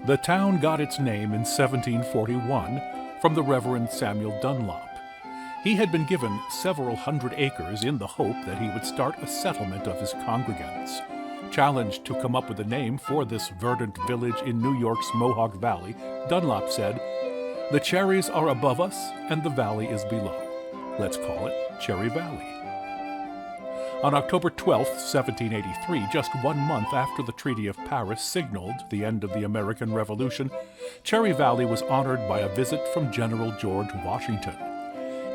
The town got its name in 1741 from the Reverend Samuel Dunlop. He had been given several hundred acres in the hope that he would start a settlement of his congregants. Challenged to come up with a name for this verdant village in New York's Mohawk Valley, Dunlop said, "The cherries are above us and the valley is below. Let's call it Cherry Valley." On October 12, 1783, just 1 month after the Treaty of Paris signaled the end of the American Revolution, Cherry Valley was honored by a visit from General George Washington.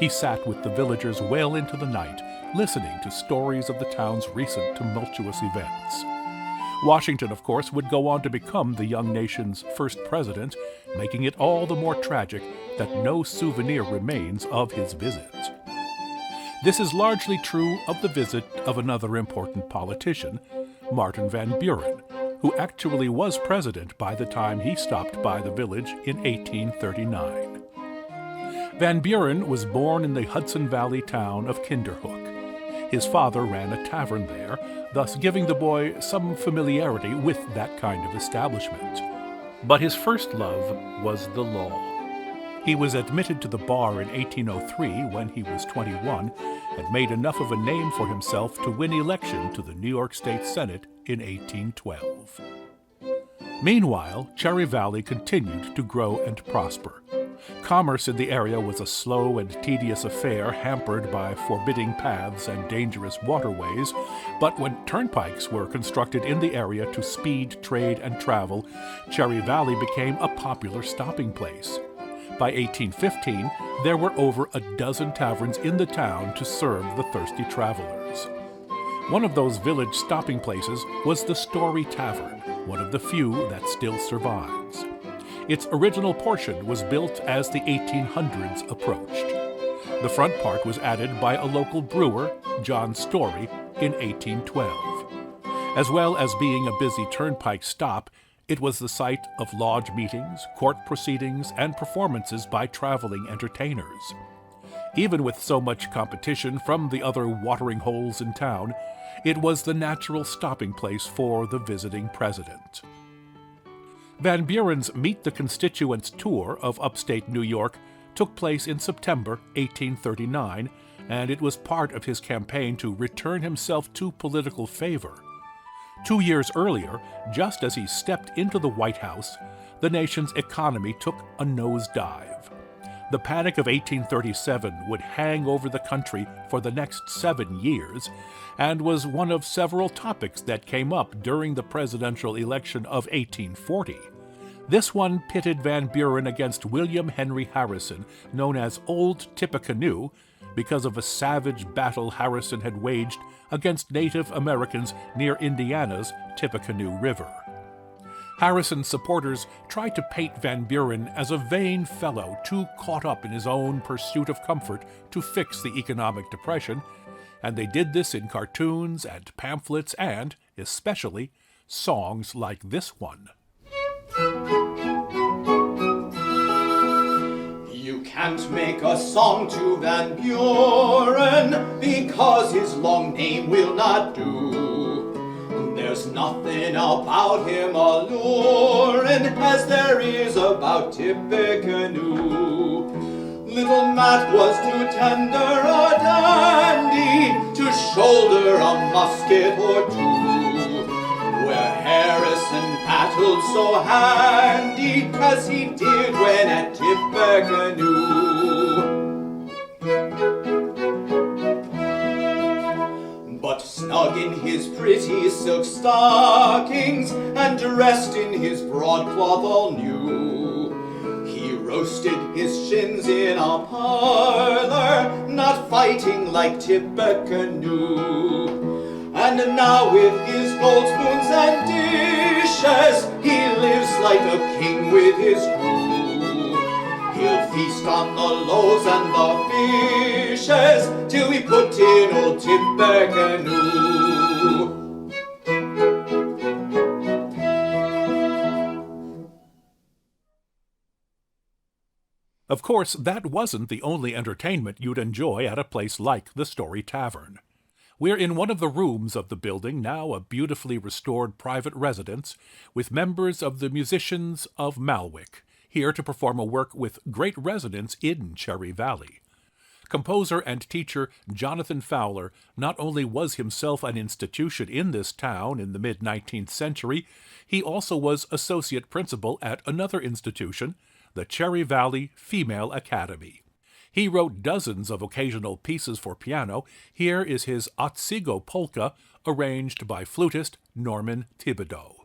He sat with the villagers well into the night, listening to stories of the town's recent tumultuous events. Washington, of course, would go on to become the young nation's first president, making it all the more tragic that no souvenir remains of his visit. This is largely true of the visit of another important politician, Martin Van Buren, who actually was president by the time he stopped by the village in 1839. Van Buren was born in the Hudson Valley town of Kinderhook. His father ran a tavern there, thus giving the boy some familiarity with that kind of establishment. But his first love was the law. He was admitted to the bar in 1803 when he was 21 and made enough of a name for himself to win election to the New York State Senate in 1812. Meanwhile, Cherry Valley continued to grow and prosper. Commerce in the area was a slow and tedious affair hampered by forbidding paths and dangerous waterways, but when turnpikes were constructed in the area to speed trade and travel, Cherry Valley became a popular stopping place. By 1815, there were over a dozen taverns in the town to serve the thirsty travelers. One of those village stopping places was the Story Tavern, one of the few that still survives. Its original portion was built as the 1800s approached. The front part was added by a local brewer, John Story, in 1812. As well as being a busy turnpike stop, it was the site of lodge meetings, court proceedings, and performances by traveling entertainers. Even with so much competition from the other watering holes in town, it was the natural stopping place for the visiting president. Van Buren's Meet the Constituents tour of upstate New York took place in September 1839, and it was part of his campaign to return himself to political favor. 2 years earlier, just as he stepped into the White House, the nation's economy took a nosedive. The Panic of 1837 would hang over the country for the next 7 years and was one of several topics that came up during the presidential election of 1840. This one pitted Van Buren against William Henry Harrison, known as Old Tippecanoe, because of a savage battle Harrison had waged against Native Americans near Indiana's Tippecanoe River. Harrison's supporters tried to paint Van Buren as a vain fellow too caught up in his own pursuit of comfort to fix the economic depression, and they did this in cartoons and pamphlets and, especially, songs like this one. You can't make a song to Van Buren because his long name will not do. There's nothing about him alluring as there is about Tippecanoe. Little Matt was too tender a dandy to shoulder a musket or two, where Harrison battled so handy as he did when at Tippecanoe. But snug in his pretty silk stockings and dressed in his broadcloth all new, he roasted his shins in a parlor, not fighting like Tippecanoe. And now with his gold spoons and dishes, he lives like a king with his crew. He'll feast on the loaves and the fishes till we put in old Tippecanoe. Of course, that wasn't the only entertainment you'd enjoy at a place like the Story Tavern. We're in one of the rooms of the building, now a beautifully restored private residence, with members of the Musicians of Malwick, here to perform a work with great resonance in Cherry Valley. Composer and teacher Jonathan Fowler not only was himself an institution in this town in the mid-19th century, he also was associate principal at another institution, the Cherry Valley Female Academy. He wrote dozens of occasional pieces for piano. Here is his Otsego Polka, arranged by flutist Norman Thibodeau.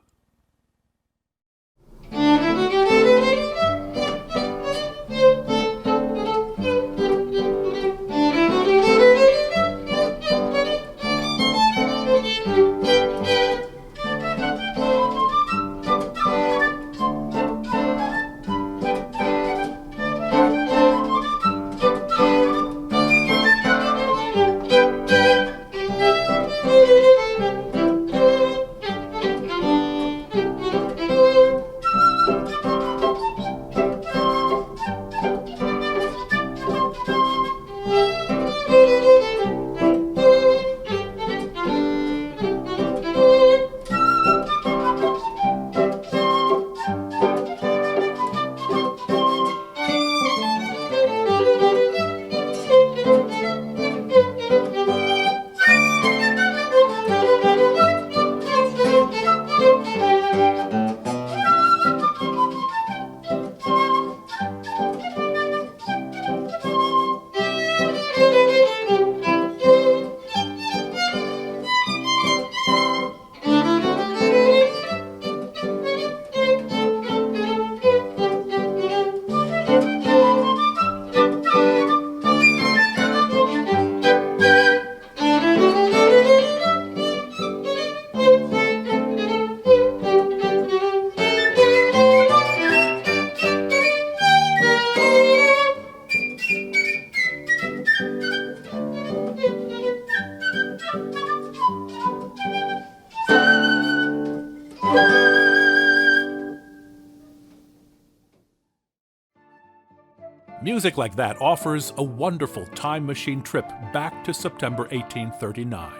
Music like that offers a wonderful time machine trip back to September 1839.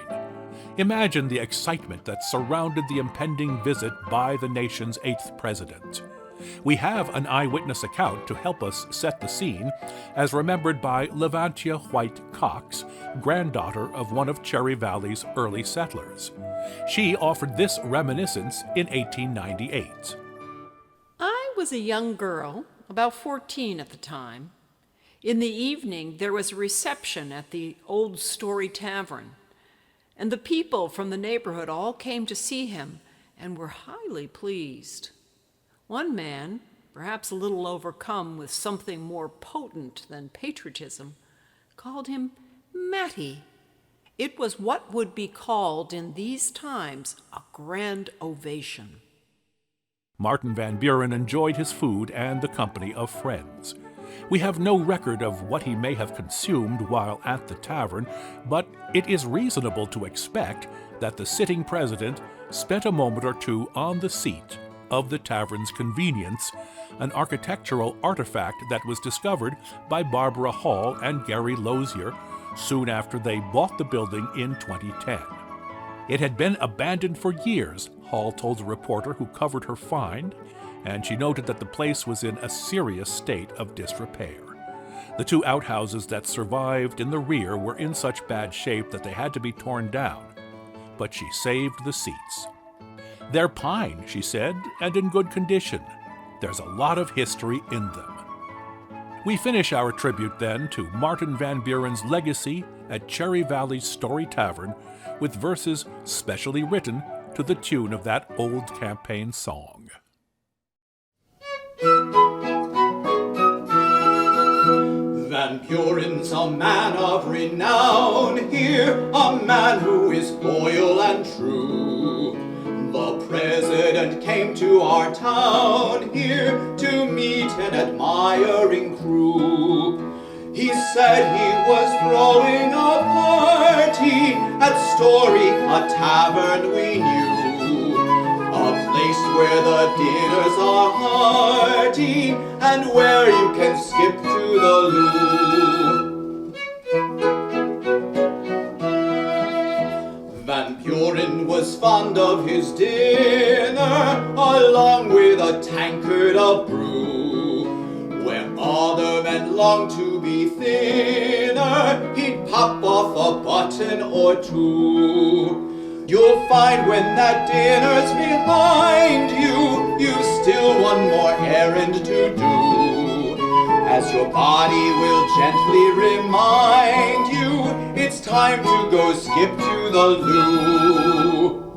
Imagine the excitement that surrounded the impending visit by the nation's 8th president. We have an eyewitness account to help us set the scene, as remembered by Levantia White Cox, granddaughter of one of Cherry Valley's early settlers. She offered this reminiscence in 1898. I was a young girl, about 14 at the time. In the evening, there was a reception at the old Story Tavern, and the people from the neighborhood all came to see him and were highly pleased. One man, perhaps a little overcome with something more potent than patriotism, called him Matty. It was what would be called in these times a grand ovation. Martin Van Buren enjoyed his food and the company of friends. We have no record of what he may have consumed while at the tavern, but it is reasonable to expect that the sitting president spent a moment or two on the seat of the tavern's convenience, an architectural artifact that was discovered by Barbara Hall and Gary Lozier soon after they bought the building in 2010. It had been abandoned for years, Hall told a reporter who covered her find, and she noted that the place was in a serious state of disrepair. The two outhouses that survived in the rear were in such bad shape that they had to be torn down, but she saved the seats. They're pine, she said, and in good condition. There's a lot of history in them. We finish our tribute then to Martin Van Buren's legacy at Cherry Valley's Story Tavern with verses specially written to the tune of that old campaign song. Van Buren's a man of renown here, a man who is loyal and true. The president came to our town here to meet an admiring crew. He said he was throwing a party at Story, a tavern we knew. A place where the dinners are hearty and where you can skip to the loo. was fond of his dinner, along with a tankard of brew. Where other men long to be thinner, he'd pop off a button or two. You'll find when that dinner's behind you, you've still one more errand to do. As your body will gently remind you, it's time to go skip to the loo.